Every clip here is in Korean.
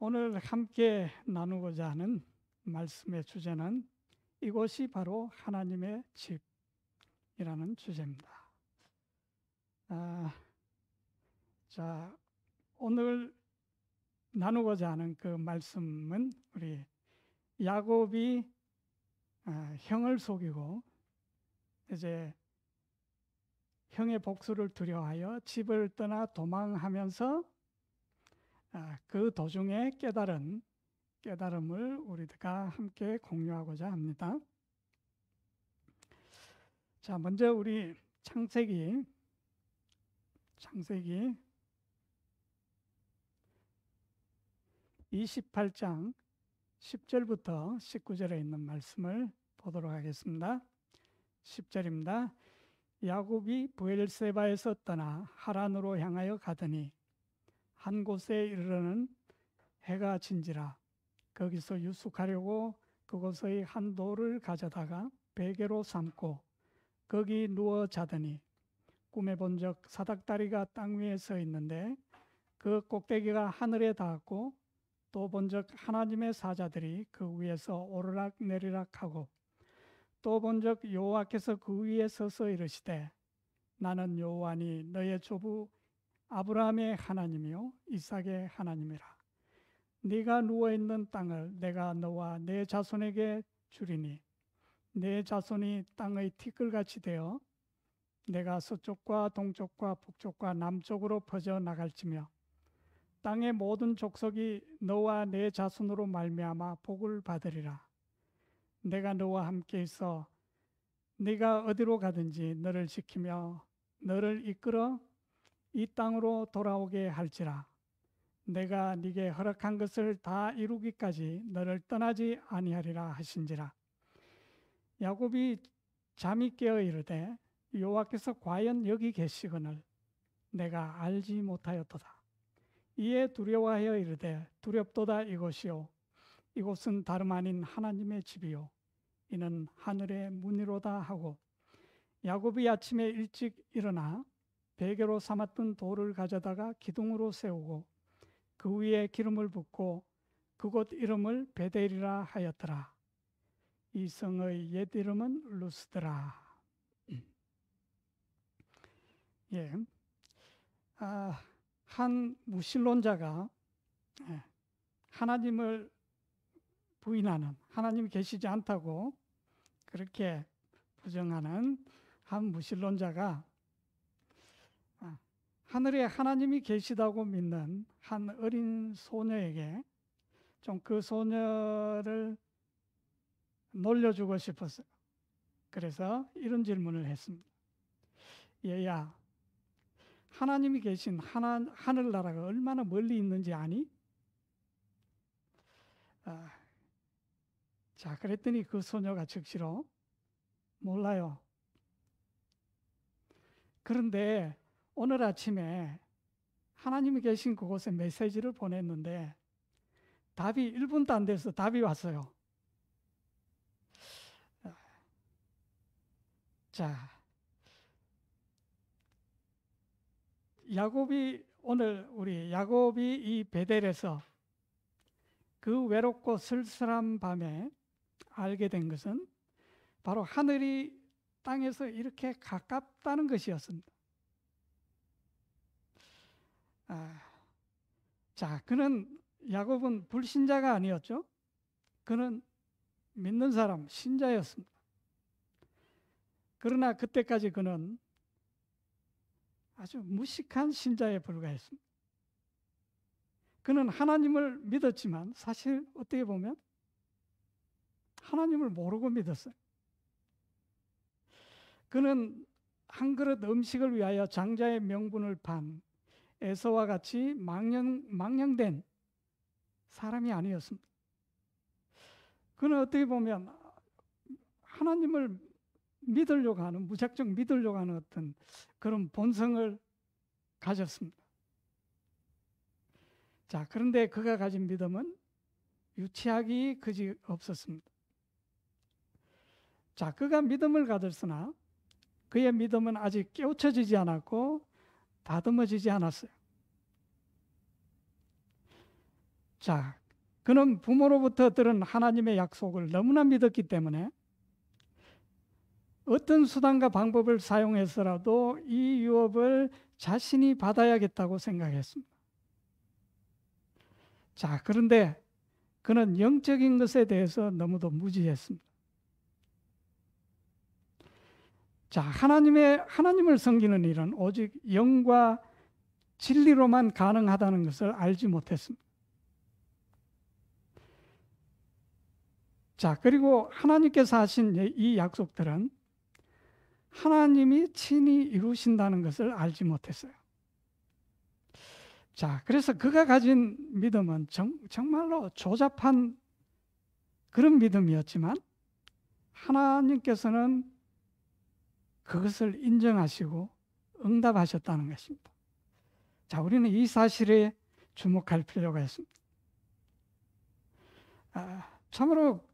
오늘 함께 나누고자 하는 말씀의 주제는 이곳이 바로 하나님의 집이라는 주제입니다. 자, 오늘 나누고자 하는 그 말씀은 우리 야곱이 형을 속이고 이제 형의 복수를 두려워하여 집을 떠나 도망하면서 그 도중에 깨달음을 우리가 함께 공유하고자 합니다. 자, 먼저 우리 창세기 28장 10절부터 19절에 있는 말씀을 보도록 하겠습니다. 10절입니다. 야곱이 브엘세바에서 떠나 하란으로 향하여 가더니 한 곳에 이르러는 해가 진지라. 거기서 유숙하려고 그곳의 한 돌을 가져다가 베개로 삼고 거기 누워 자더니 꿈에 본적 사닥다리가 땅 위에 서 있는데 그 꼭대기가 하늘에 닿았고 또 본적 하나님의 사자들이 그 위에서 오르락 내리락 하고 또 본적 여호와께서 그 위에 서서 이르시되 나는 여호와니 너의 조부 아브라함의 하나님이요 이삭의 하나님이라. 네가 누워있는 땅을 내가 너와 내 자손에게 주리니 내 자손이 땅의 티끌같이 되어 내가 서쪽과 동쪽과 북쪽과 남쪽으로 퍼져 나갈지며 땅의 모든 족속이 너와 내 자손으로 말미암아 복을 받으리라. 내가 너와 함께 있어 네가 어디로 가든지 너를 지키며 너를 이끌어 이 땅으로 돌아오게 할지라. 내가 네게 허락한 것을 다 이루기까지 너를 떠나지 아니하리라 하신지라. 야곱이 잠이 깨어 이르되 여호와께서 과연 여기 계시거늘 내가 알지 못하였도다. 이에 두려워하여 이르되 두렵도다. 이곳이요 이곳은 다름 아닌 하나님의 집이요 이는 하늘의 문이로다 하고 야곱이 아침에 일찍 일어나 베개로 삼았던 돌을 가져다가 기둥으로 세우고 그 위에 기름을 붓고 그곳 이름을 베델이라 하였더라. 이 성의 옛 이름은 루스드라. 예, 한 무신론자가 하나님을 부인하는, 하나님이 계시지 않다고 그렇게 부정하는 한 무신론자가 하늘에 하나님이 계시다고 믿는 한 어린 소녀에게 좀 그 소녀를 놀려주고 싶었어요. 그래서 이런 질문을 했습니다. 얘야, 하나님이 계신 하늘나라가 얼마나 멀리 있는지 아니? 자, 그랬더니 그 소녀가 즉시로 몰라요. 그런데 오늘 아침에 하나님이 계신 그곳에 메시지를 보냈는데 답이 1분도 안 돼서 답이 왔어요. 자, 우리 야곱이 이 베델에서 그 외롭고 쓸쓸한 밤에 알게 된 것은 바로 하늘이 땅에서 이렇게 가깝다는 것이었습니다. 자, 야곱은 불신자가 아니었죠. 그는 믿는 사람, 신자였습니다. 그러나 그때까지 그는 아주 무식한 신자에 불과했습니다. 그는 하나님을 믿었지만 사실 어떻게 보면 하나님을 모르고 믿었어요. 그는 한 그릇 음식을 위하여 장자의 명분을 판 에서와 같이 망령된 사람이 아니었습니다. 그는 어떻게 보면 하나님을 믿으려고 하는, 무작정 믿으려고 하는 어떤 그런 본성을 가졌습니다. 자, 그런데 그가 가진 믿음은 유치하기 그지 없었습니다. 자, 그가 믿음을 가졌으나 그의 믿음은 아직 깨우쳐지지 않았고 다듬어지지 않았어요. 자, 그는 부모로부터 들은 하나님의 약속을 너무나 믿었기 때문에 어떤 수단과 방법을 사용해서라도 이 유업을 자신이 받아야겠다고 생각했습니다. 자, 그런데 그는 영적인 것에 대해서 너무도 무지했습니다. 자, 하나님을 섬기는 일은 오직 영과 진리로만 가능하다는 것을 알지 못했습니다. 자, 그리고 하나님께서 하신 이 약속들은 하나님이 친히 이루신다는 것을 알지 못했어요. 자, 그래서 그가 가진 믿음은 정말로 조잡한 그런 믿음이었지만 하나님께서는 그것을 인정하시고 응답하셨다는 것입니다. 자, 우리는 이 사실에 주목할 필요가 있습니다. 참으로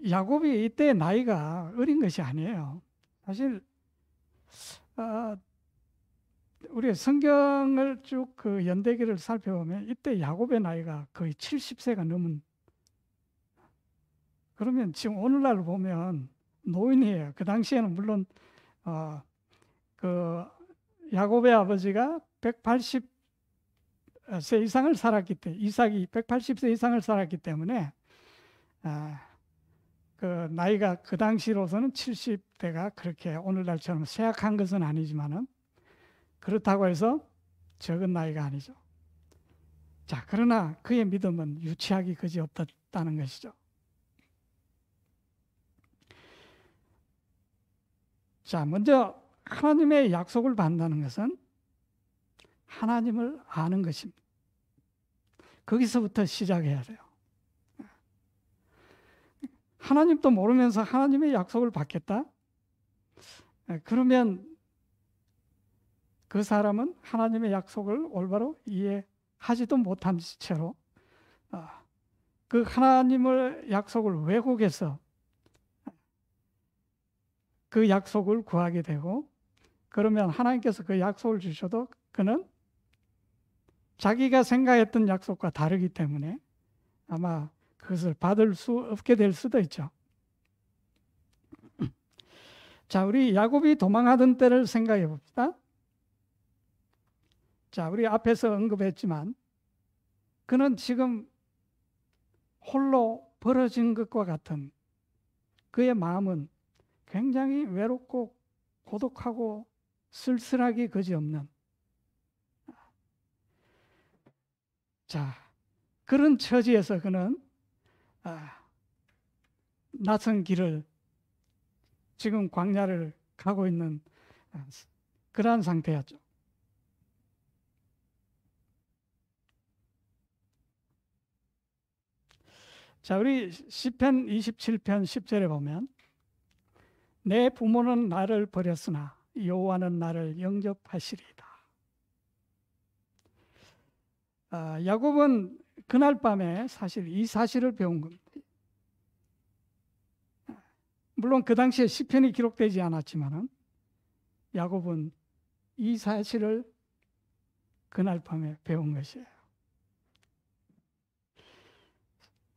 야곱이 이때 나이가 어린 것이 아니에요. 사실 우리 성경을 쭉 그 연대기를 살펴보면 이때 야곱의 나이가 거의 70세가 넘은, 그러면 지금 오늘날 보면 노인이에요. 그 당시에는 물론 그 야곱의 아버지가 180세 이상을 살았기 때문에, 이삭이 180세 이상을 살았기 때문에 그 나이가 그 당시로서는 70대가 그렇게 오늘날처럼 쇠약한 것은 아니지만은 그렇다고 해서 적은 나이가 아니죠. 자, 그러나 그의 믿음은 유치하기 그지없다는 것이죠. 자, 먼저 하나님의 약속을 받는다는 것은 하나님을 아는 것입니다. 거기서부터 시작해야 돼요. 하나님도 모르면서 하나님의 약속을 받겠다? 그러면 그 사람은 하나님의 약속을 올바로 이해하지도 못한 채로 그 하나님의 약속을 왜곡해서 그 약속을 구하게 되고, 그러면 하나님께서 그 약속을 주셔도 그는 자기가 생각했던 약속과 다르기 때문에 아마 그것을 받을 수 없게 될 수도 있죠. 자, 우리 야곱이 도망하던 때를 생각해 봅시다. 자, 우리 앞에서 언급했지만 그는 지금 홀로 벌어진 것과 같은 그의 마음은 굉장히 외롭고 고독하고 쓸쓸하기 그지없는, 자, 그런 처지에서 그는 낯선 길을, 지금 광야를 가고 있는 그러한 상태였죠. 자, 우리 시편 27편 10절에 보면 내 부모는 나를 버렸으나 여호와는 나를 영접하시리이다. 야곱은 그날 밤에 사실 이 사실을 배운 겁니다. 물론 그 당시에 시편이 기록되지 않았지만 야곱은 이 사실을 그날 밤에 배운 것이에요.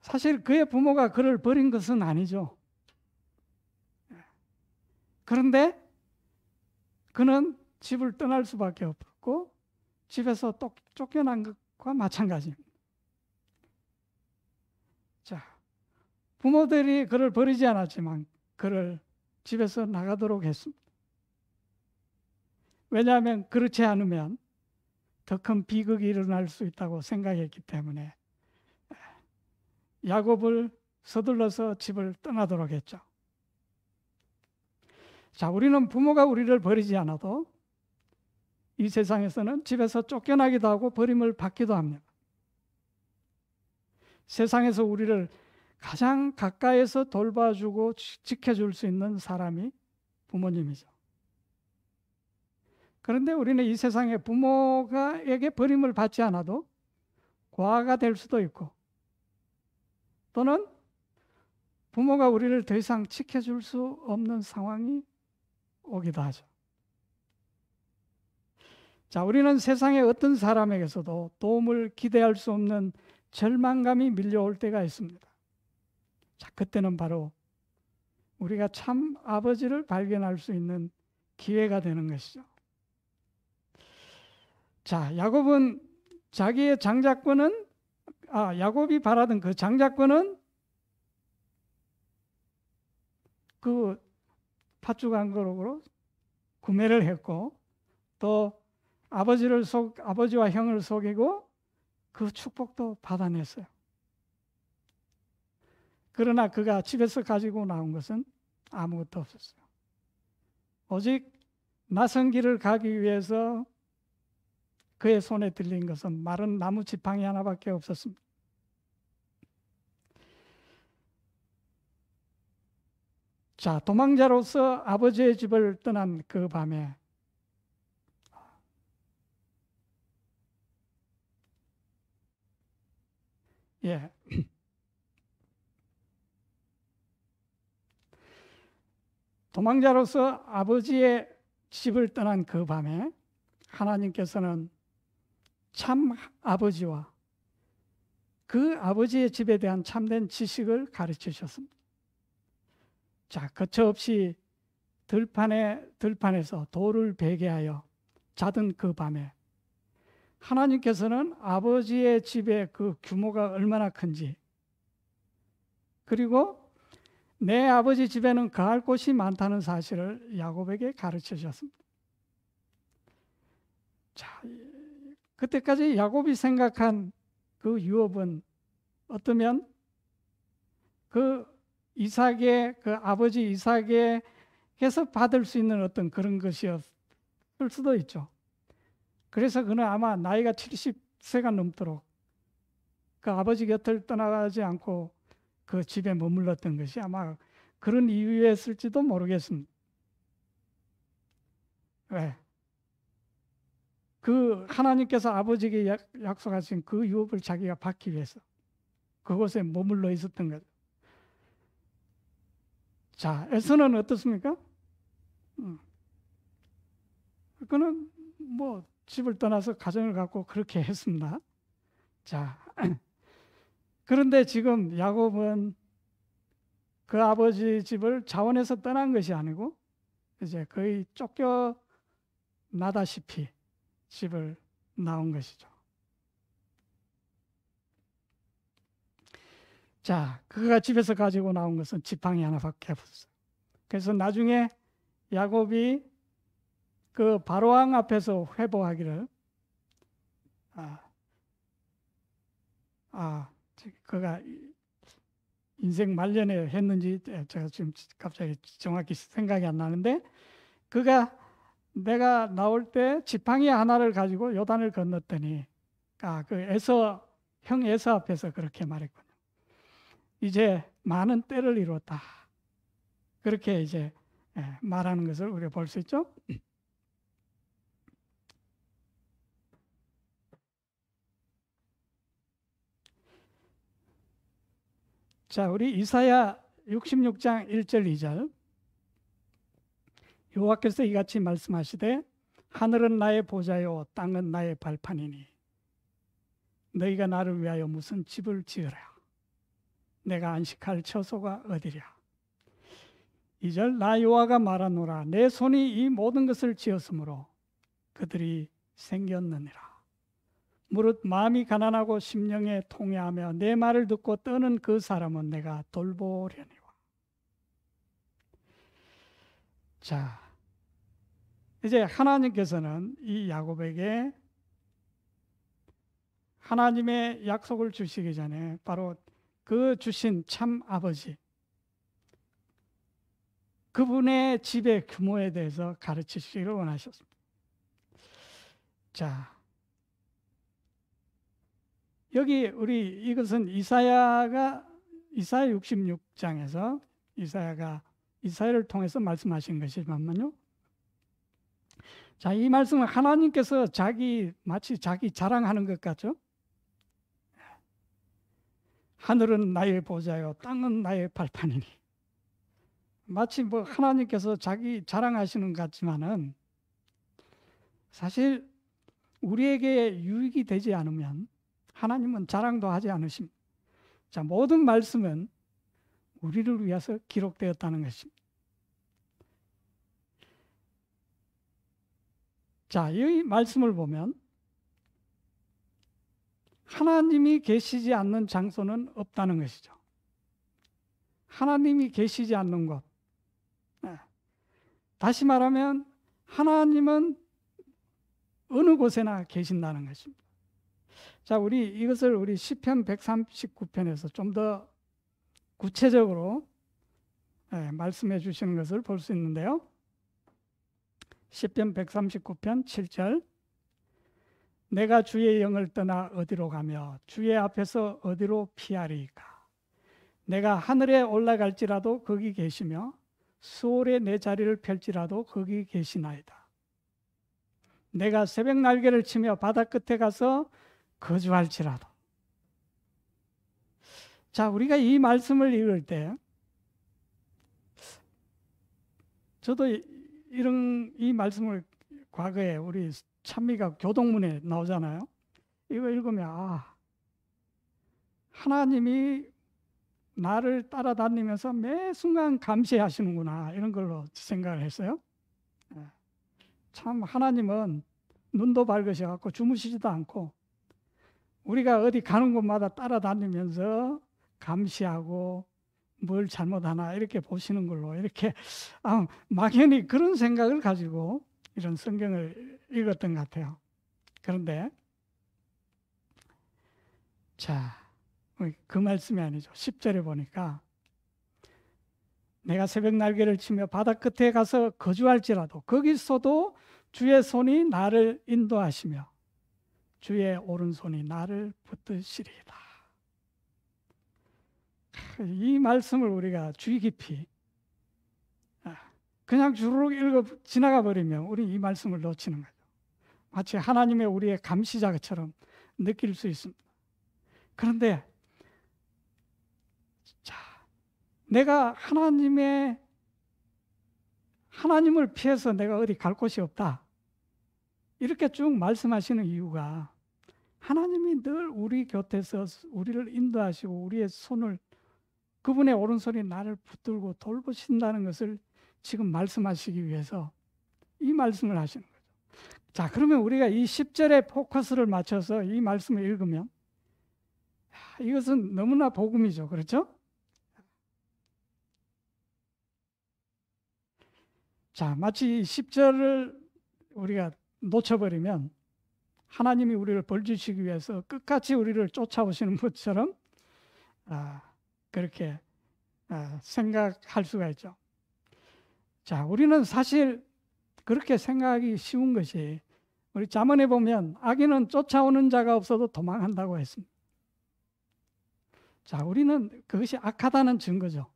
사실 그의 부모가 그를 버린 것은 아니죠. 그런데 그는 집을 떠날 수밖에 없고 집에서 쫓겨난 것과 마찬가지입니다. 자, 부모들이 그를 버리지 않았지만 그를 집에서 나가도록 했습니다. 왜냐하면 그렇지 않으면 더 큰 비극이 일어날 수 있다고 생각했기 때문에 야곱을 서둘러서 집을 떠나도록 했죠. 자, 우리는 부모가 우리를 버리지 않아도 이 세상에서는 집에서 쫓겨나기도 하고 버림을 받기도 합니다. 세상에서 우리를 가장 가까이에서 돌봐주고 지켜줄 수 있는 사람이 부모님이죠. 그런데 우리는 이 세상에 부모에게 버림을 받지 않아도 고아가 될 수도 있고, 또는 부모가 우리를 더 이상 지켜줄 수 없는 상황이 오기도 하죠. 자, 우리는 세상의 어떤 사람에게서도 도움을 기대할 수 없는 절망감이 밀려올 때가 있습니다. 자, 그때는 바로 우리가 참 아버지를 발견할 수 있는 기회가 되는 것이죠. 자, 야곱은 자기의 장자권은 야곱이 바라던 그 장자권은 그 팥죽 한 그릇으로 구매를 했고, 또 아버지와 형을 속이고 그 축복도 받아냈어요. 그러나 그가 집에서 가지고 나온 것은 아무것도 없었어요. 오직 낯선 길을 가기 위해서 그의 손에 들린 것은 마른 나무 지팡이 하나밖에 없었습니다. 자, 도망자로서 아버지의 집을 떠난 그 밤에 도망자로서 아버지의 집을 떠난 그 밤에 하나님께서는 참 아버지와 그 아버지의 집에 대한 참된 지식을 가르쳐 주셨습니다. 자, 거처없이 들판에서 돌을 베개하여 자던 그 밤에 하나님께서는 아버지의 집의 그 규모가 얼마나 큰지, 그리고 내 아버지 집에는 거할 곳이 많다는 사실을 야곱에게 가르쳐 주셨습니다. 자, 그때까지 야곱이 생각한 그 유업은 어쩌면 그 아버지 이삭에게서 받을 수 있는 어떤 그런 것이었을 수도 있죠. 그래서 그는 아마 나이가 70세가 넘도록 그 아버지 곁을 떠나가지 않고 그 집에 머물렀던 것이 아마 그런 이유였을지도 모르겠습니다. 왜? 그 하나님께서 아버지에게 약속하신 그 유업을 자기가 받기 위해서 그곳에 머물러 있었던 거죠. 자, 에서는 어떻습니까? 그는 뭐 집을 떠나서 가정을 갖고 그렇게 했습니다. 자, 그런데 지금 야곱은 그 아버지 집을 자원해서 떠난 것이 아니고 이제 거의 쫓겨나다시피 집을 나온 것이죠. 자, 그가 집에서 가지고 나온 것은 지팡이 하나밖에 없었어요. 그래서 나중에 야곱이 그 바로왕 앞에서 회복하기를 그가 인생 말년에 했는지 제가 지금 갑자기 정확히 생각이 안 나는데, 그가 내가 나올 때 지팡이 하나를 가지고 요단을 건넜더니 그 형 에서 앞에서 그렇게 말했군요. 이제 많은 때를 이뤘다. 그렇게 이제 말하는 것을 우리가 볼 수 있죠. 자, 우리 이사야 66장 1절 2절. 여호와께서 이같이 말씀하시되 하늘은 나의 보좌요 땅은 나의 발판이니 너희가 나를 위하여 무슨 집을 지으라. 내가 안식할 처소가 어디랴. 2절 나 여호와가 말하노라. 내 손이 이 모든 것을 지었으므로 그들이 생겼느니라. 무릇 마음이 가난하고 심령에 통회하며 내 말을 듣고 떠는 그 사람은 내가 돌보려니와. 자, 이제 하나님께서는 이 야곱에게 하나님의 약속을 주시기 전에 바로 그 주신 참 아버지, 그분의 집의 규모에 대해서 가르치시기를 원하셨습니다. 자, 여기 이것은 이사야 66장에서 이사야가 이사야를 통해서 말씀하신 것이지만요. 자, 이 말씀은 하나님께서 마치 자기 자랑하는 것 같죠? 하늘은 나의 보좌요, 땅은 나의 발판이니. 마치 뭐 하나님께서 자기 자랑하시는 것 같지만은 사실 우리에게 유익이 되지 않으면 하나님은 자랑도 하지 않으십니다. 자, 모든 말씀은 우리를 위해서 기록되었다는 것입니다. 자, 이 말씀을 보면 하나님이 계시지 않는 장소는 없다는 것이죠. 하나님이 계시지 않는 곳. 다시 말하면 하나님은 어느 곳에나 계신다는 것입니다. 자, 이것을 시편 139편에서 좀 더 구체적으로 말씀해 주시는 것을 볼 수 있는데요. 시편 139편 7절. 내가 주의 영을 떠나 어디로 가며 주의 앞에서 어디로 피하리이까. 내가 하늘에 올라갈지라도 거기 계시며 수월에 내 자리를 펼지라도 거기 계시나이다. 내가 새벽 날개를 치며 바다 끝에 가서 거주할지라도. 자, 우리가 이 말씀을 읽을 때 저도 이 말씀을 과거에 우리 찬미가 교동문에 나오잖아요. 이거 읽으면 하나님이 나를 따라다니면서 매 순간 감시하시는구나, 이런 걸로 생각을 했어요. 참 하나님은 눈도 밝으셔갖고 주무시지도 않고 우리가 어디 가는 곳마다 따라다니면서 감시하고 뭘 잘못하나 이렇게 보시는 걸로 이렇게 막연히 그런 생각을 가지고 이런 성경을 읽었던 것 같아요. 그런데 자, 그 말씀이 아니죠. 10절에 보니까 내가 새벽 날개를 치며 바다 끝에 가서 거주할지라도 거기서도 주의 손이 나를 인도하시며 주의 오른손이 나를 붙드시리이다. 이 말씀을 우리가 주의 깊이 그냥 주르륵 읽어 지나가 버리면 우리 이 말씀을 놓치는 거죠. 마치 하나님의 우리의 감시자처럼 느낄 수 있습니다. 그런데 자, 내가 하나님을 피해서 내가 어디 갈 곳이 없다, 이렇게 쭉 말씀하시는 이유가 하나님이 늘 우리 곁에서 우리를 인도하시고 우리의 손을, 그분의 오른손이 나를 붙들고 돌보신다는 것을 지금 말씀하시기 위해서 이 말씀을 하시는 거죠. 자, 그러면 우리가 이 10절에 포커스를 맞춰서 이 말씀을 읽으면 이것은 너무나 복음이죠. 그렇죠? 자, 마치 10절을 우리가 놓쳐버리면 하나님이 우리를 벌주시기 위해서 끝까지 우리를 쫓아오시는 것처럼 그렇게 생각할 수가 있죠. 자, 우리는 사실 그렇게 생각하기 쉬운 것이, 우리 잠언에 보면 악인은 쫓아오는 자가 없어도 도망한다고 했습니다. 자, 우리는 그것이 악하다는 증거죠.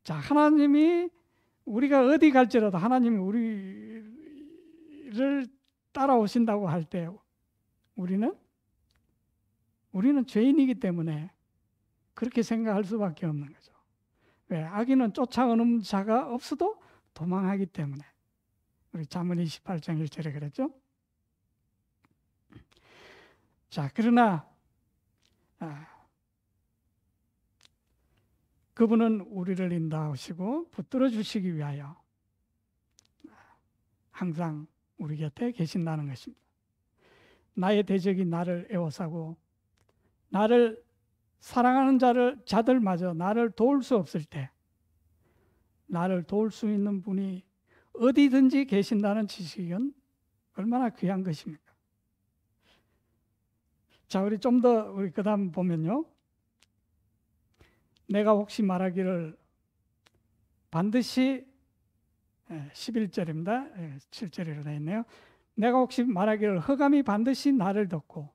자, 하나님이 우리가 어디 갈지라도 하나님이 우리를 따라오신다고 할 때 우리는 죄인이기 때문에 그렇게 생각할 수밖에 없는 거죠. 왜? 악인은 쫓아오는 자가 없어도 도망하기 때문에. 우리 잠언 28장 1절에 그랬죠. 자, 그러나 그분은 우리를 인도하시고 붙들어 주시기 위하여 항상 우리 곁에 계신다는 것입니다. 나의 대적이 나를 에워싸고 나를 사랑하는 자들마저 나를 도울 수 없을 때 나를 도울 수 있는 분이 어디든지 계신다는 지식은 얼마나 귀한 것입니까? 자, 우리 좀 더 그 다음 보면요. 내가 혹시 말하기를 반드시 11절입니다. 7절이라 되어 있네요. 내가 혹시 말하기를 흑암이 반드시 나를 덮고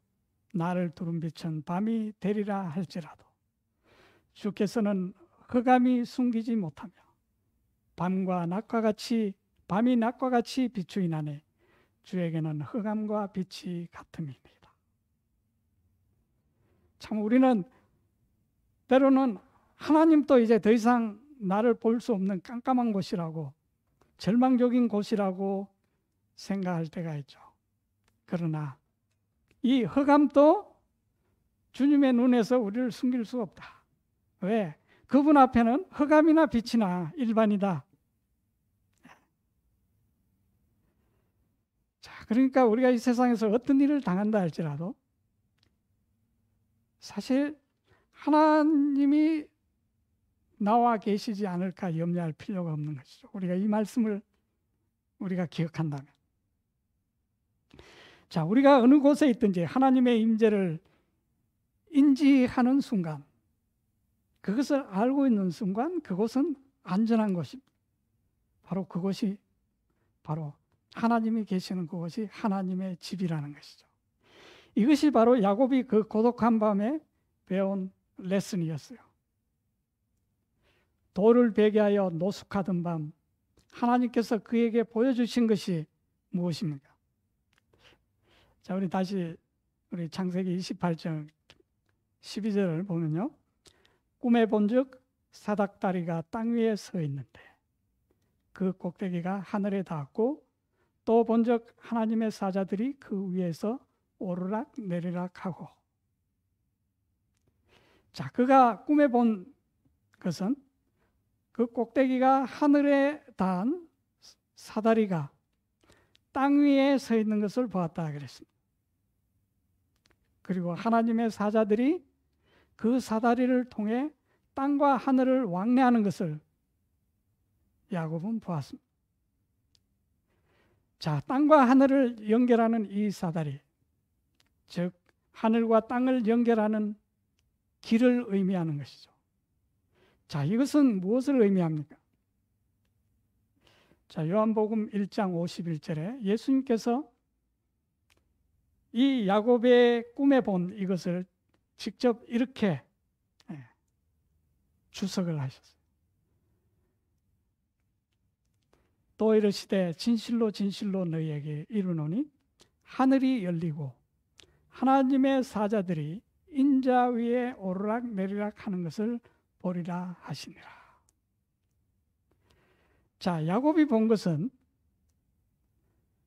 나를 두른 빛은 밤이 되리라 할지라도 주께서는 흑암이 숨기지 못하며 밤이 낮과 같이 비추이나니 주에게는 흑암과 빛이 같음이니이다. 참 우리는 때로는 하나님도 이제 더 이상 나를 볼 수 없는 깜깜한 곳이라고, 절망적인 곳이라고 생각할 때가 있죠. 그러나 이 흑암도 주님의 눈에서 우리를 숨길 수 없다. 왜? 그분 앞에는 흑암이나 빛이나 일반이다. 자, 그러니까 우리가 이 세상에서 어떤 일을 당한다 할지라도 사실 하나님이 나와 계시지 않을까 염려할 필요가 없는 것이죠. 우리가 이 말씀을 우리가 기억한다면. 자, 우리가 어느 곳에 있든지 하나님의 임재를 인지하는 순간, 그것을 알고 있는 순간 그곳은 안전한 곳입니다. 바로 그곳이 바로 하나님이 계시는 그곳이 하나님의 집이라는 것이죠. 이것이 바로 야곱이 그 고독한 밤에 배운 레슨이었어요. 돌을 베개하여 노숙하던 밤 하나님께서 그에게 보여주신 것이 무엇입니까? 자, 우리 다시 우리 창세기 28장 12절을 보면요. 꿈에 본즉 사닥다리가 땅 위에 서 있는데 그 꼭대기가 하늘에 닿았고 또 본즉 하나님의 사자들이 그 위에서 오르락 내리락 하고. 자, 그가 꿈에 본 것은 그 꼭대기가 하늘에 닿은 사다리가 땅 위에 서 있는 것을 보았다 그랬습니다. 그리고 하나님의 사자들이 그 사다리를 통해 땅과 하늘을 왕래하는 것을 야곱은 보았습니다. 자, 땅과 하늘을 연결하는 이 사다리, 즉 하늘과 땅을 연결하는 길을 의미하는 것이죠. 자, 이것은 무엇을 의미합니까? 자, 요한복음 1장 51절에 예수님께서 이 야곱의 꿈에 본 이것을 직접 이렇게 주석을 하셨어요. 또 이르시되 진실로 진실로 너희에게 이르노니 하늘이 열리고 하나님의 사자들이 인자 위에 오르락 내리락 하는 것을 보리라 하시니라. 자, 야곱이 본 것은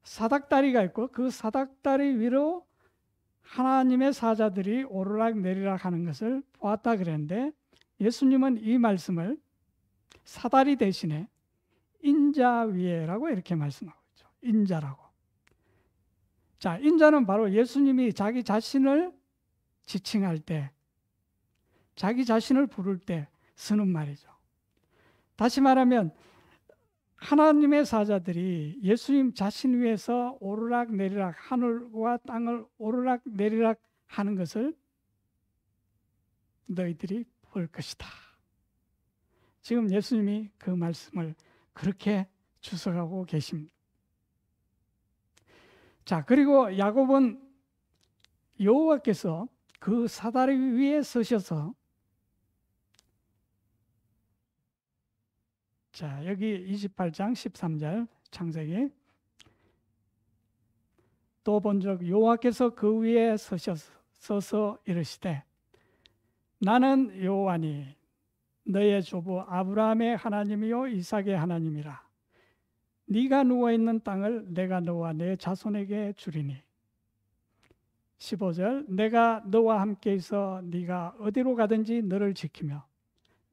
사닥다리가 있고 그 사닥다리 위로 하나님의 사자들이 오르락 내리락 하는 것을 보았다 그랬는데 예수님은 이 말씀을 사다리 대신에 인자 위에라고 이렇게 말씀하고 있죠. 인자라고. 자, 인자는 바로 예수님이 자기 자신을 지칭할 때, 자기 자신을 부를 때 쓰는 말이죠. 다시 말하면 하나님의 사자들이 예수님 자신 위에서 오르락 내리락, 하늘과 땅을 오르락 내리락 하는 것을 너희들이 볼 것이다. 지금 예수님이 그 말씀을 그렇게 주석하고 계십니다. 자, 그리고 야곱은 여호와께서 그 사다리 위에 서셔서, 자, 여기 28장 13절 창세기, 또 본즉 여호와께서 그 위에 서서 이르시되 나는 여호와니 너의 조부 아브라함의 하나님이요 이삭의 하나님이라. 네가 누워있는 땅을 내가 너와 내 자손에게 주리니. 15절 내가 너와 함께 있어 네가 어디로 가든지 너를 지키며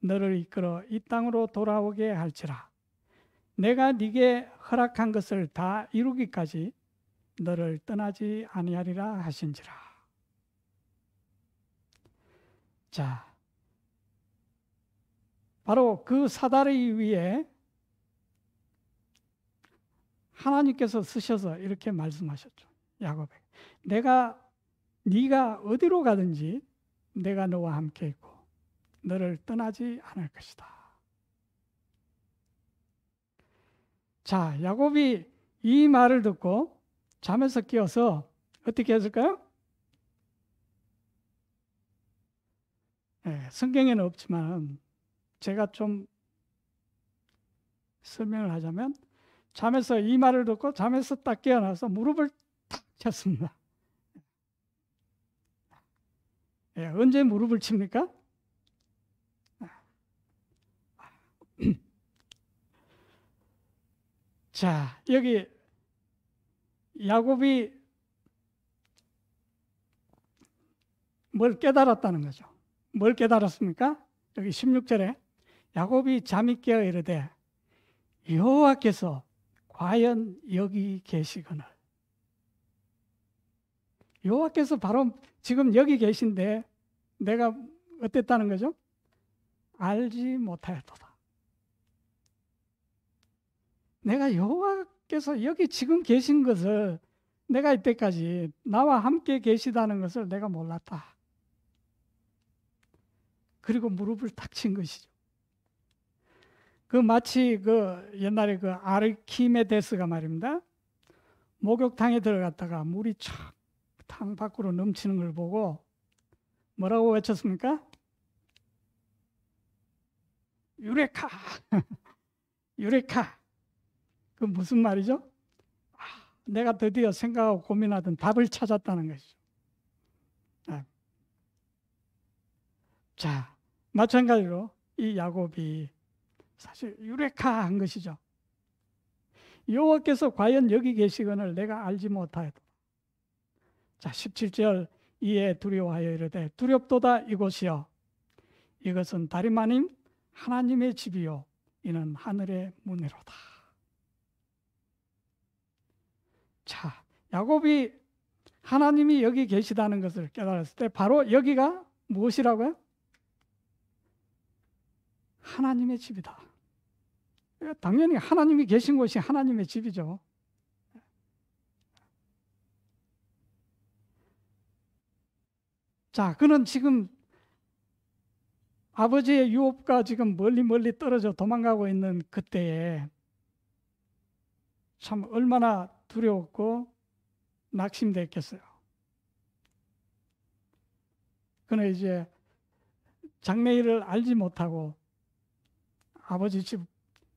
너를 이끌어 이 땅으로 돌아오게 할지라. 내가 네게 허락한 것을 다 이루기까지 너를 떠나지 아니하리라 하신지라. 자, 바로 그 사다리 위에 하나님께서 쓰셔서 이렇게 말씀하셨죠. 야곱에게 네가 어디로 가든지 내가 너와 함께 있고 너를 떠나지 않을 것이다. 자, 야곱이 이 말을 듣고 잠에서 깨어서 어떻게 했을까요? 성경에는 없지만 제가 좀 설명을 하자면 잠에서 이 말을 듣고 잠에서 딱 깨어나서 무릎을 탁 쳤습니다. 언제 무릎을 칩니까? 자, 여기 야곱이 뭘 깨달았다는 거죠. 뭘 깨달았습니까? 여기 16절에 야곱이 잠이 깨어 이르되 여호와께서 과연 여기 계시거늘. 여호와께서 바로 지금 여기 계신데 내가 어땠다는 거죠? 알지 못하였도다. 내가 여호와께서 여기 지금 계신 것을 내가 이때까지 나와 함께 계시다는 것을 내가 몰랐다. 그리고 무릎을 탁 친 것이죠. 그 마치 그 옛날에 그 아르키메데스가 말입니다. 목욕탕에 들어갔다가 물이 탕 밖으로 넘치는 걸 보고 뭐라고 외쳤습니까? 유레카! 유레카! 그 무슨 말이죠? 내가 드디어 생각하고 고민하던 답을 찾았다는 것이죠. 자, 마찬가지로 이 야곱이 사실 유레카 한 것이죠. 여호와께서 과연 여기 계시거늘 내가 알지 못하였다. 자, 17절 이에 두려워하여 이르되 두렵도다 이곳이여 이것은 다름 아님 하나님의 집이요 이는 하늘의 문이로다. 자, 야곱이 하나님이 여기 계시다는 것을 깨달았을 때 바로 여기가 무엇이라고요? 하나님의 집이다. 당연히 하나님이 계신 곳이 하나님의 집이죠. 자, 그는 지금 아버지의 유업과 지금 멀리 떨어져 도망가고 있는 그때에 참 얼마나 두려웠고 낙심됐겠어요. 그는 이제 장래일을 알지 못하고 아버지 집,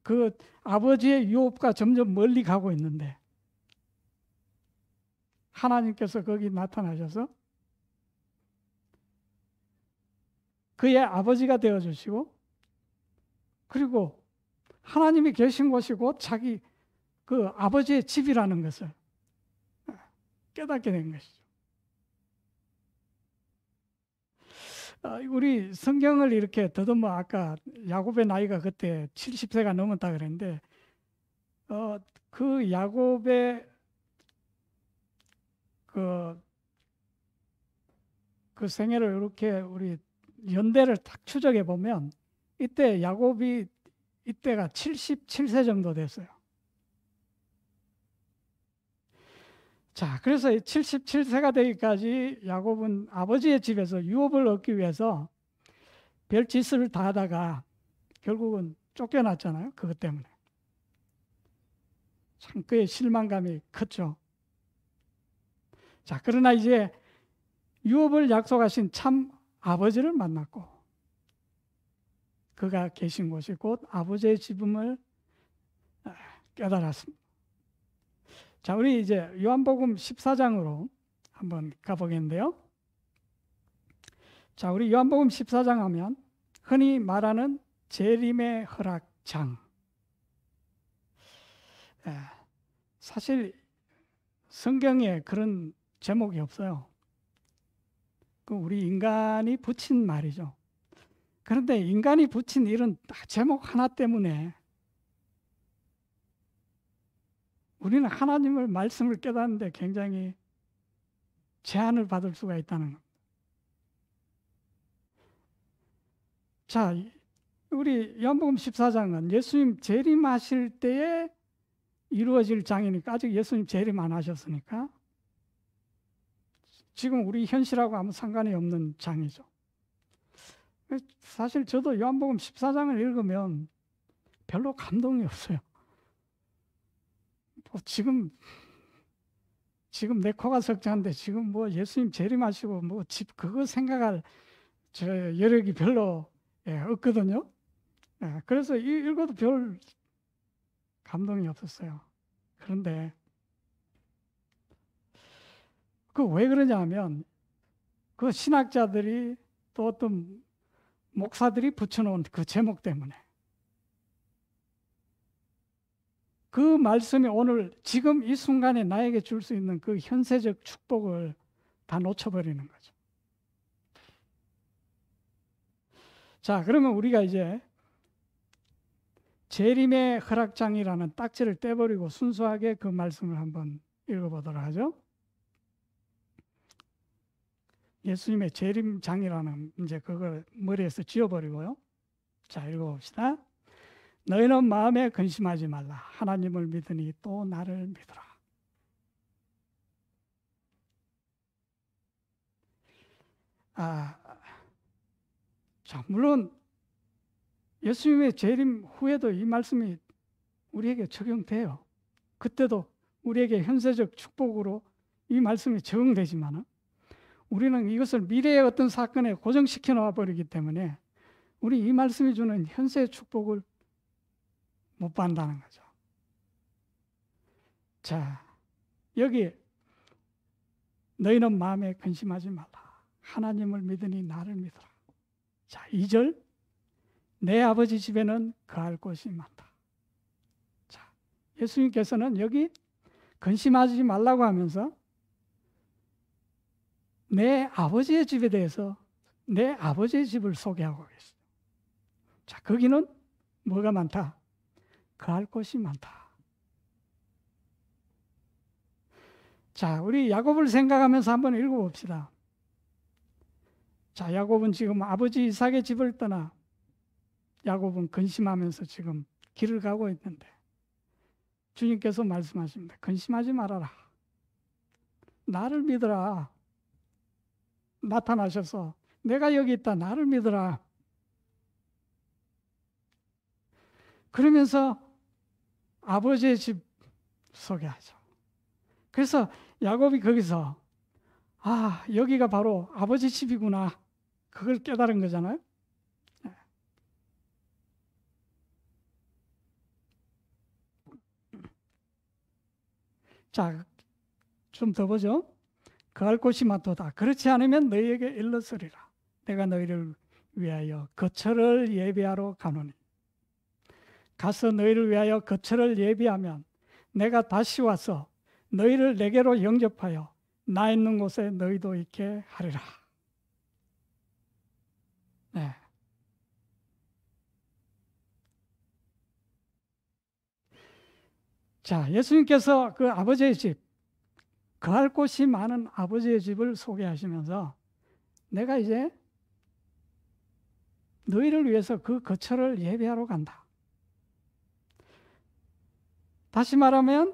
그 아버지의 유업과 점점 멀리 가고 있는데 하나님께서 거기 나타나셔서 그의 아버지가 되어주시고 그리고 하나님이 계신 곳이 곧 자기 그 아버지의 집이라는 것을 깨닫게 된 것이죠. 우리 성경을 이렇게 더듬어 아까 야곱의 나이가 그때 70세가 넘었다 그랬는데 그 야곱의 그 생애를 이렇게 우리 연대를 딱 추적해 보면 이때 야곱이 이때가 77세 정도 됐어요. 자, 그래서 77세가 되기까지 야곱은 아버지의 집에서 유업을 얻기 위해서 별짓을 다 하다가 결국은 쫓겨났잖아요. 그것 때문에. 참 그의 실망감이 컸죠. 자, 그러나 이제 유업을 약속하신 참 아버지를 만났고 그가 계신 곳이 곧 아버지의 집임을 깨달았습니다. 자, 우리 이제 요한복음 14장으로 한번 가보겠는데요. 자, 우리 요한복음 14장 하면 흔히 말하는 재림의 허락장. 사실 성경에 그런 제목이 없어요. 그 우리 인간이 붙인 말이죠. 그런데 인간이 붙인 이런 제목 하나 때문에 우리는 하나님의 말씀을 깨닫는데 굉장히 제한을 받을 수가 있다는 겁니다. 자, 우리 요한복음 14장은 예수님 재림하실 때에 이루어질 장이니까 아직 예수님 재림 안 하셨으니까 지금 우리 현실하고 아무 상관이 없는 장이죠. 사실 저도 요한복음 14장을 읽으면 별로 감동이 없어요. 지금 내 코가 석자인데 지금 뭐 예수님 재림하시고 뭐 집 그거 생각할 여력이 별로 없거든요. 그래서 읽어도 별 감동이 없었어요. 그런데 그 왜 그러냐 하면 그 신학자들이 또 어떤 목사들이 붙여놓은 그 제목 때문에 그 말씀이 오늘 지금 이 순간에 나에게 줄 수 있는 그 현세적 축복을 다 놓쳐버리는 거죠. 자, 그러면 우리가 이제 재림의 허락장이라는 딱지를 떼버리고 순수하게 그 말씀을 한번 읽어보도록 하죠. 예수님의 재림장이라는 이제 그걸 머리에서 지워버리고요. 자, 읽어봅시다. 너희는 마음에 근심하지 말라. 하나님을 믿으니 또 나를 믿으라. 자, 물론 예수님의 재림 후에도 이 말씀이 우리에게 적용돼요. 그때도 우리에게 현세적 축복으로 이 말씀이 적용되지만 우리는 이것을 미래의 어떤 사건에 고정시켜 놓아버리기 때문에 우리 이 말씀이 주는 현세의 축복을 못 받는다는 거죠. 자, 여기 너희는 마음에 근심하지 말라. 하나님을 믿으니 나를 믿어라. 자, 2절 내 아버지 집에는 거할 곳이 많다. 자, 예수님께서는 여기 근심하지 말라고 하면서 내 아버지의 집에 대해서 내 아버지의 집을 소개하고 계십니다. 자, 거기는 뭐가 많다? 거할 곳이 많다. 자, 우리 야곱을 생각하면서 한번 읽어봅시다. 자, 야곱은 지금 아버지 이삭의 집을 떠나 야곱은 근심하면서 지금 길을 가고 있는데 주님께서 말씀하십니다. 근심하지 말아라. 나를 믿어라. 나타나셔서 내가 여기 있다. 나를 믿어라. 그러면서 아버지의 집 소개하죠. 그래서 야곱이 거기서 여기가 바로 아버지 집이구나. 그걸 깨달은 거잖아요. 자, 좀 더 보죠. 거할 곳이 많도다. 그렇지 않으면 너희에게 일러서리라. 내가 너희를 위하여 거처를 예비하러 가노니. 가서 너희를 위하여 거처를 예비하면 내가 다시 와서 너희를 내게로 영접하여 나 있는 곳에 너희도 있게 하리라. 네. 자, 예수님께서 그 아버지의 집, 거할 곳이 많은 아버지의 집을 소개하시면서 내가 이제 너희를 위해서 그 거처를 예비하러 간다. 다시 말하면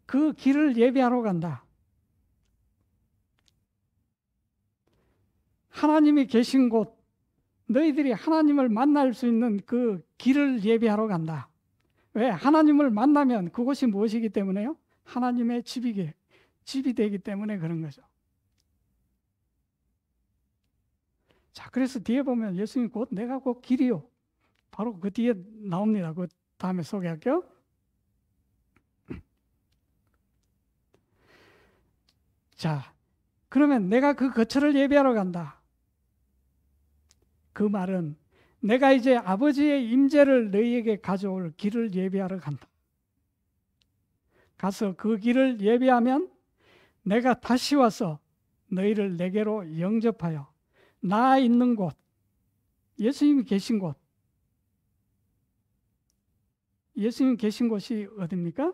그 길을 예비하러 간다. 하나님이 계신 곳, 너희들이 하나님을 만날 수 있는 그 길을 예비하러 간다. 왜? 하나님을 만나면 그곳이 무엇이기 때문에요? 하나님의 집이 되기 때문에 그런 거죠. 자, 그래서 뒤에 보면 예수님 내가 곧 길이요. 바로 그 뒤에 나옵니다. 그 다음에 소개할게요. 자, 그러면 내가 그 거처를 예비하러 간다. 그 말은 내가 이제 아버지의 임재를 너희에게 가져올 길을 예비하러 간다. 가서 그 길을 예비하면 내가 다시 와서 너희를 내게로 영접하여 나 있는 곳, 예수님이 계신 곳, 예수님 계신 곳이 어디입니까?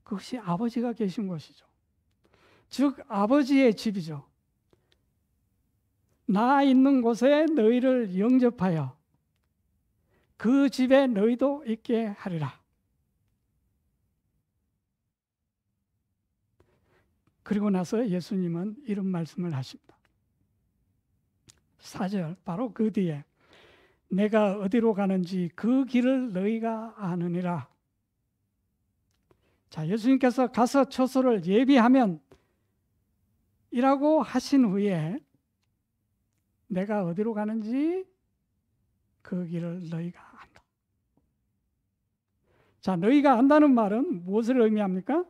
그것이 아버지가 계신 곳이죠. 즉 아버지의 집이죠. 나 있는 곳에 너희를 영접하여 그 집에 너희도 있게 하리라. 그리고 나서 예수님은 이런 말씀을 하십니다. 4절 바로 그 뒤에 내가 어디로 가는지 그 길을 너희가 아느니라. 자, 예수님께서 가서 처소를 예비하면 이라고 하신 후에 내가 어디로 가는지 그 길을 너희가 안다. 자, 너희가 안다는 말은 무엇을 의미합니까?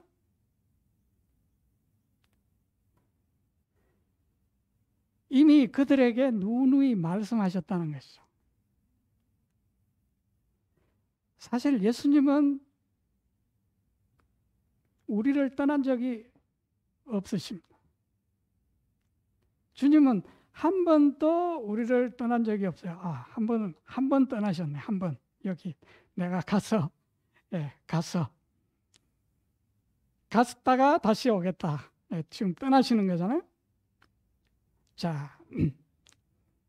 이미 그들에게 누누이 말씀하셨다는 것이죠. 사실 예수님은 우리를 떠난 적이 없으십니다. 주님은 한 번도 우리를 떠난 적이 없어요. 한 번 떠나셨네. 한 번. 여기 내가 가서, 갔다가 다시 오겠다. 지금 떠나시는 거잖아요. 자,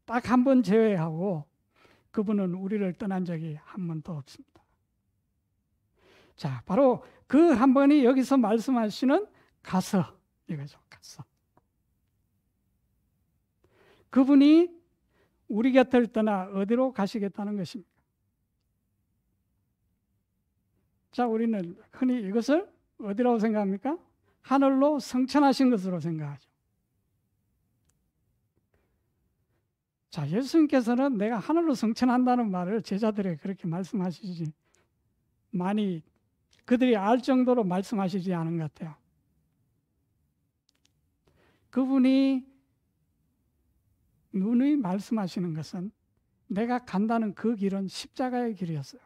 딱 한 번 제외하고 그분은 우리를 떠난 적이 한 번도 없습니다. 자, 바로 그 한 번이 여기서 말씀하시는 가서 이거죠. 가서. 그분이 우리 곁을 떠나 어디로 가시겠다는 것입니다. 자, 우리는 흔히 이것을 어디라고 생각합니까? 하늘로 승천하신 것으로 생각하죠. 자, 예수님께서는 내가 하늘로 승천한다는 말을 제자들에게 그렇게 말씀하시지 많이 그들이 알 정도로 말씀하시지 않은 것 같아요. 그분이 누누이 말씀하시는 것은 내가 간다는 그 길은 십자가의 길이었어요.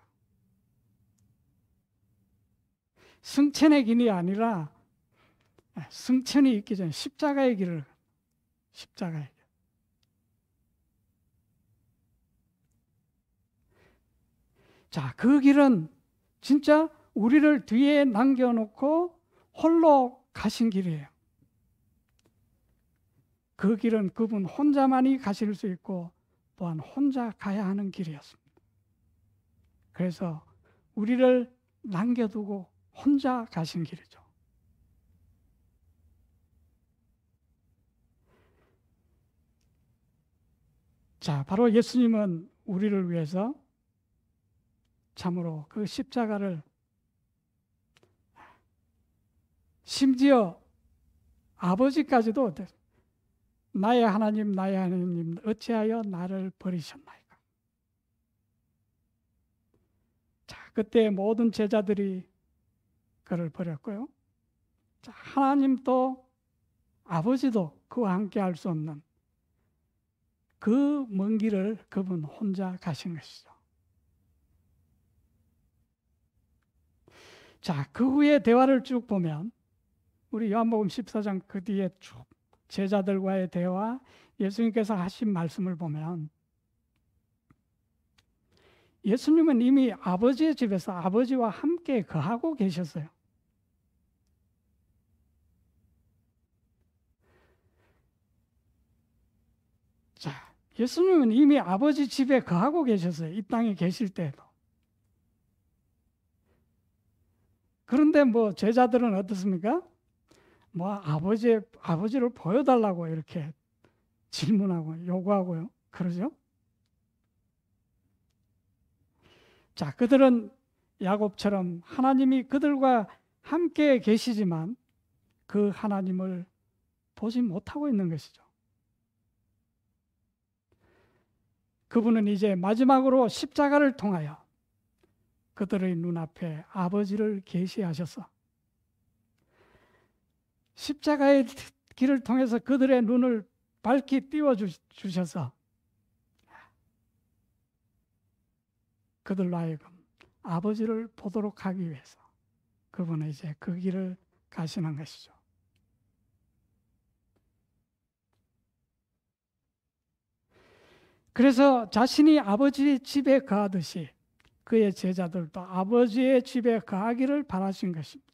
승천의 길이 아니라 승천이 있기 전에 십자가의 길. 자, 그 길은 진짜 우리를 뒤에 남겨놓고 홀로 가신 길이에요. 그 길은 그분 혼자만이 가실 수 있고 또한 혼자 가야 하는 길이었습니다. 그래서 우리를 남겨두고 혼자 가신 길이죠. 자, 바로 예수님은 우리를 위해서 참으로 그 십자가를 심지어 아버지까지도 나의 하나님 어찌하여 나를 버리셨나이까. 자, 그때 모든 제자들이 그를 버렸고요. 자, 하나님도 아버지도 그와 함께 할 수 없는 그 먼 길을 그분 혼자 가신 것이죠. 자, 그 후에 대화를 쭉 보면 우리 요한복음 14장 그 뒤에 쭉 제자들과의 대화, 예수님께서 하신 말씀을 보면 예수님은 이미 아버지의 집에서 아버지와 함께 거하고 계셨어요. 자, 예수님은 이미 아버지 집에 거하고 계셨어요. 이 땅에 계실 때도. 그런데 제자들은 어떻습니까? 아버지를 보여달라고 이렇게 질문하고 요구하고요. 그러죠? 자, 그들은 야곱처럼 하나님이 그들과 함께 계시지만 그 하나님을 보지 못하고 있는 것이죠. 그분은 이제 마지막으로 십자가를 통하여 그들의 눈앞에 아버지를 계시하셔서 십자가의 길을 통해서 그들의 눈을 밝히 띄워주셔서 그들로 하여금 아버지를 보도록 하기 위해서 그분은 이제 그 길을 가시는 것이죠. 그래서 자신이 아버지 집에 거하듯이 그의 제자들도 아버지의 집에 거하기를 바라신 것입니다.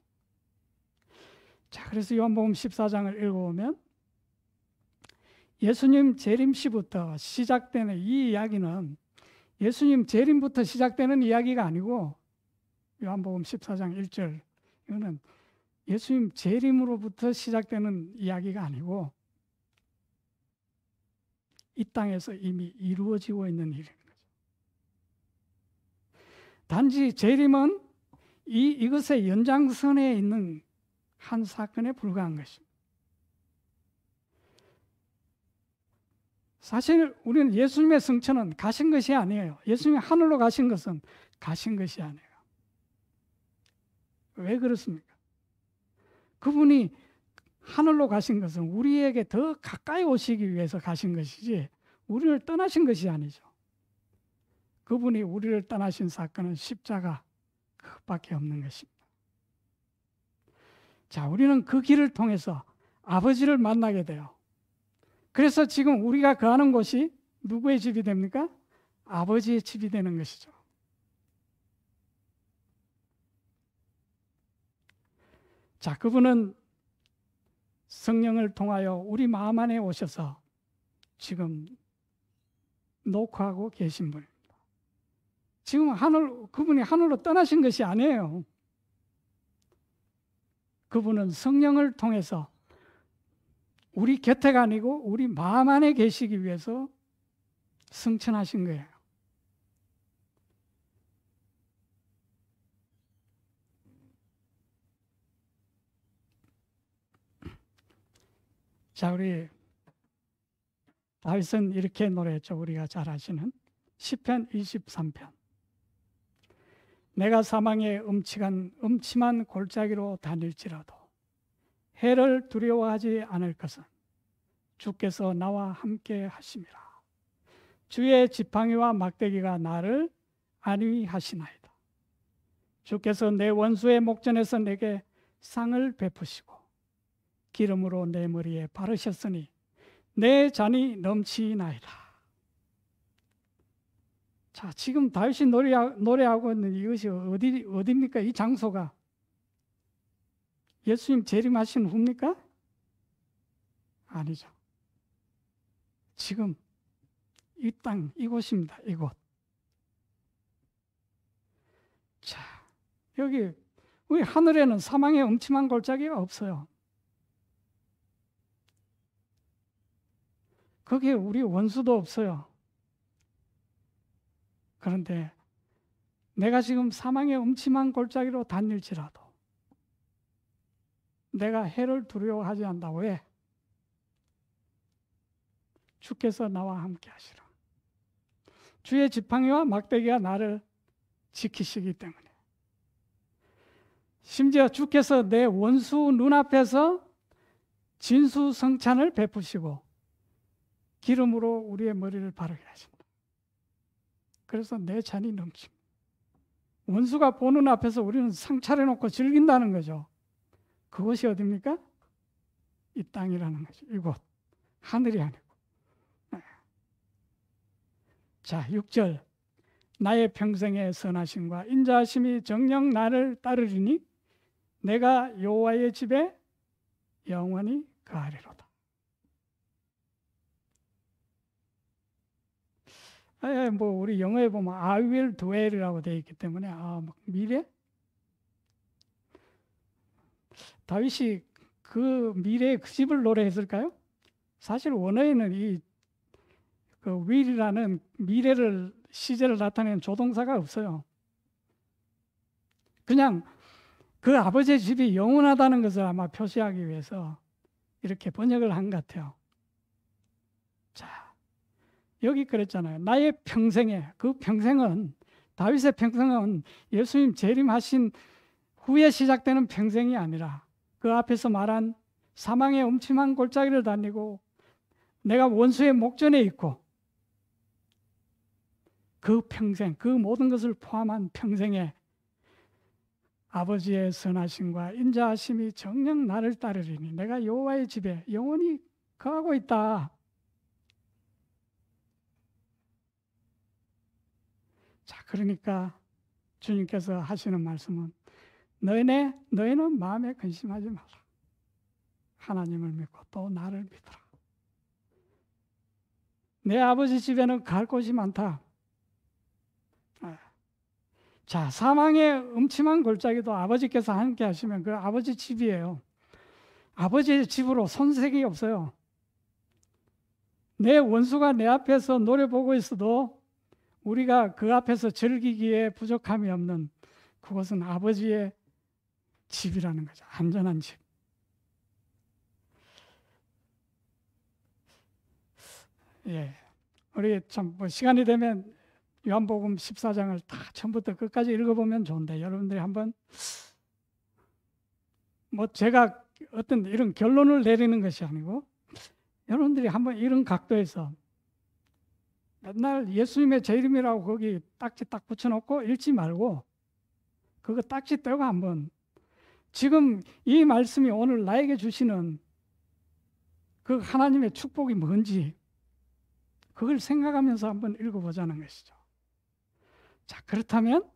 자, 그래서 요한복음 14장을 읽어보면 예수님 재림시부터 시작되는 이 이야기는 예수님 재림부터 시작되는 이야기가 아니고 요한복음 14장 1절 이거는 예수님 재림으로부터 시작되는 이야기가 아니고 이 땅에서 이미 이루어지고 있는 일인 거죠. 단지 재림은 이것의 연장선에 있는 한 사건에 불과한 것입니다. 사실 우리는 예수님의 승천은 가신 것이 아니에요. 예수님이 하늘로 가신 것은 가신 것이 아니에요. 왜 그렇습니까? 그분이 하늘로 가신 것은 우리에게 더 가까이 오시기 위해서 가신 것이지 우리를 떠나신 것이 아니죠. 그분이 우리를 떠나신 사건은 십자가 그것밖에 없는 것입니다. 자, 우리는 그 길을 통해서 아버지를 만나게 돼요. 그래서 지금 우리가 거하는 곳이 누구의 집이 됩니까? 아버지의 집이 되는 것이죠. 자, 그분은 성령을 통하여 우리 마음 안에 오셔서 지금 녹화하고 계신 분입니다. 지금 그분이 하늘로 떠나신 것이 아니에요. 그분은 성령을 통해서 우리 곁에가 아니고 우리 마음 안에 계시기 위해서 승천하신 거예요. 자, 우리 다윗은 이렇게 노래했죠. 우리가 잘 아시는 시편 23편. 내가 사망의 음침한 골짜기로 다닐지라도 해를 두려워하지 않을 것은 주께서 나와 함께 하심이라. 주의 지팡이와 막대기가 나를 안위하시나이다. 주께서 내 원수의 목전에서 내게 상을 베푸시고 기름으로 내 머리에 바르셨으니 내 잔이 넘치나이다. 자, 지금 다윗이 노래하고 있는 이것이 어디입니까? 이 장소가 예수님 재림하신 후입니까? 아니죠. 지금 이 땅, 이곳입니다. 이곳. 자, 여기 우리 하늘에는 사망의 음침한 골짜기가 없어요. 거기에 우리 원수도 없어요. 그런데 내가 지금 사망의 음침한 골짜기로 다닐지라도 내가 해를 두려워하지 않는다. 왜? 주께서 나와 함께 하시라. 주의 지팡이와 막대기가 나를 지키시기 때문에. 심지어 주께서 내 원수 눈앞에서 진수성찬을 베푸시고 기름으로 우리의 머리를 바르게 하신다. 그래서 내 잔이 넘칩니다. 원수가 보는 앞에서 우리는 상 차려놓고 즐긴다는 거죠. 그것이 어디입니까? 이 땅이라는 거죠. 이곳. 하늘이 아니고. 자, 6절. 나의 평생의 선하심과 인자하심이 정녕 나를 따르리니 내가 여호와의 집에 영원히 거하리로다. 뭐 우리 영어에 보면 I will dwell이라고 되어 있기 때문에 미래? 다윗이 그 미래의 그 집을 노래했을까요? 사실 원어에는 그 will이라는 미래를 시제를 나타내는 조동사가 없어요. 그냥 그 아버지의 집이 영원하다는 것을 아마 표시하기 위해서 이렇게 번역을 한 것 같아요. 자, 여기 그랬잖아요. 나의 평생에, 그 평생은, 다윗의 평생은 예수님 재림하신 후에 시작되는 평생이 아니라 그 앞에서 말한 사망의 음침한 골짜기를 다니고 내가 원수의 목전에 있고 그 평생, 그 모든 것을 포함한 평생에 아버지의 선하심과 인자하심이 정녕 나를 따르리니 내가 여호와의 집에 영원히 거하고 있다. 자, 그러니까 주님께서 하시는 말씀은 너희는 마음에 근심하지 마라. 하나님을 믿고 또 나를 믿어라. 내 아버지 집에는 갈 곳이 많다. 자, 사망의 음침한 골짜기도 아버지께서 함께 하시면 그 아버지 집이에요. 아버지의 집으로 손색이 없어요. 내 원수가 내 앞에서 노려보고 있어도 우리가 그 앞에서 즐기기에 부족함이 없는 그것은 아버지의 집이라는 거죠. 안전한 집. 예, 우리 참 시간이 되면 요한복음 14장을 다 처음부터 끝까지 읽어보면 좋은데 여러분들이 한번 제가 어떤 이런 결론을 내리는 것이 아니고 여러분들이 한번 이런 각도에서 맨날 예수님의 제 이름이라고 거기 딱지 딱 붙여놓고 읽지 말고 그거 딱지 떼고 한번 지금 이 말씀이 오늘 나에게 주시는 그 하나님의 축복이 뭔지 그걸 생각하면서 한번 읽어보자는 것이죠. 자, 그렇다면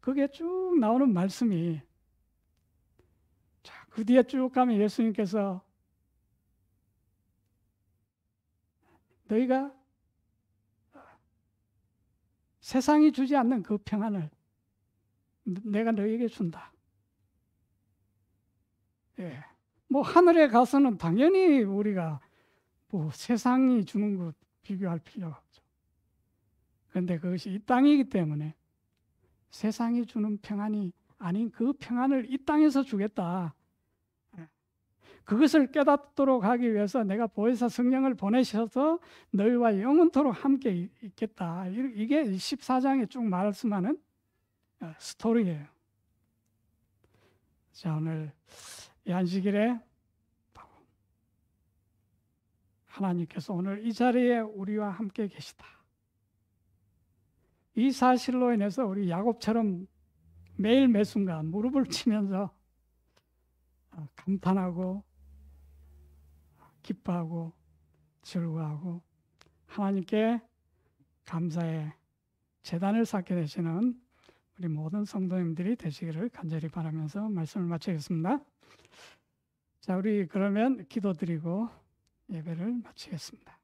그게 쭉 나오는 말씀이, 자, 그 뒤에 쭉 가면 예수님께서 너희가 세상이 주지 않는 그 평안을 내가 너희에게 준다. 예. 뭐 하늘에 가서는 당연히 우리가 뭐 세상이 주는 것 비교할 필요가 없죠. 그런데 그것이 이 땅이기 때문에 세상이 주는 평안이 아닌 그 평안을 이 땅에서 주겠다. 그것을 깨닫도록 하기 위해서 내가 보혜사 성령을 보내셔서 너희와 영원토록 함께 있겠다. 이게 14장에 쭉 말씀하는 스토리예요. 자, 오늘 이 안식일에 하나님께서 오늘 이 자리에 우리와 함께 계시다. 이 사실로 인해서 우리 야곱처럼 매일 매순간 무릎을 치면서 감탄하고 기뻐하고 즐거워하고 하나님께 감사의 제단을 쌓게 되시는 우리 모든 성도님들이 되시기를 간절히 바라면서 말씀을 마치겠습니다. 자, 우리 그러면 기도드리고 예배를 마치겠습니다.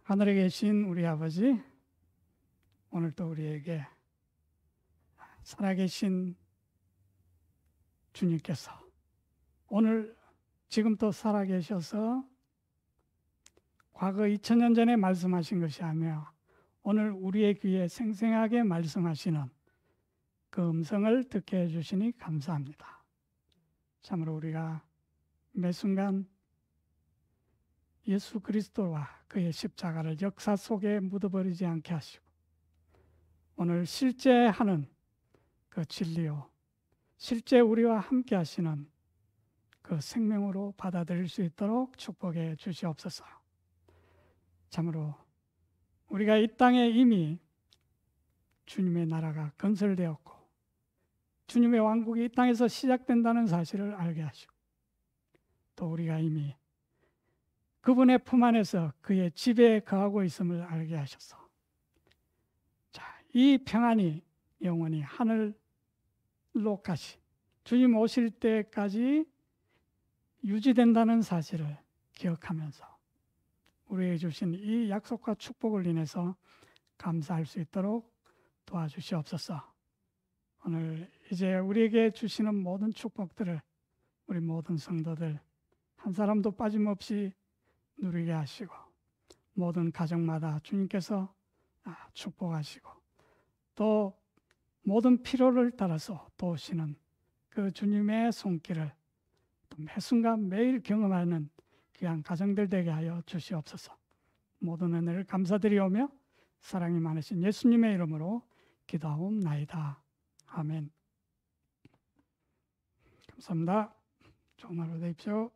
하늘에 계신 우리 아버지, 오늘도 우리에게 살아계신 주님께서 오늘 지금도 살아계셔서 과거 2000년 전에 말씀하신 것이 아니라 오늘 우리의 귀에 생생하게 말씀하시는 그 음성을 듣게 해주시니 감사합니다. 참으로 우리가 매 순간 예수 그리스도와 그의 십자가를 역사 속에 묻어버리지 않게 하시고 오늘 실제 하는 그 진리요, 실제 우리와 함께 하시는 그 생명으로 받아들일 수 있도록 축복해 주시옵소서. 참으로 우리가 이 땅에 이미 주님의 나라가 건설되었고 주님의 왕국이 이 땅에서 시작된다는 사실을 알게 하시고 또 우리가 이미 그분의 품 안에서 그의 집에 거하고 있음을 알게 하셔서 자, 이 평안이 영원히 하늘로까지 주님 오실 때까지 유지된다는 사실을 기억하면서 우리에게 주신 이 약속과 축복을 인해서 감사할 수 있도록 도와주시옵소서. 오늘 이제 우리에게 주시는 모든 축복들을 우리 모든 성도들 한 사람도 빠짐없이 누리게 하시고 모든 가정마다 주님께서 축복하시고 또 모든 필요를 따라서 도우시는 그 주님의 손길을 또 매순간 매일 경험하는 귀한 가정들 되게 하여 주시옵소서. 모든 은혜를 감사드리오며 사랑이 많으신 예수님의 이름으로 기도하옵나이다. 아멘. 감사합니다. 좋은 하루 되십시오.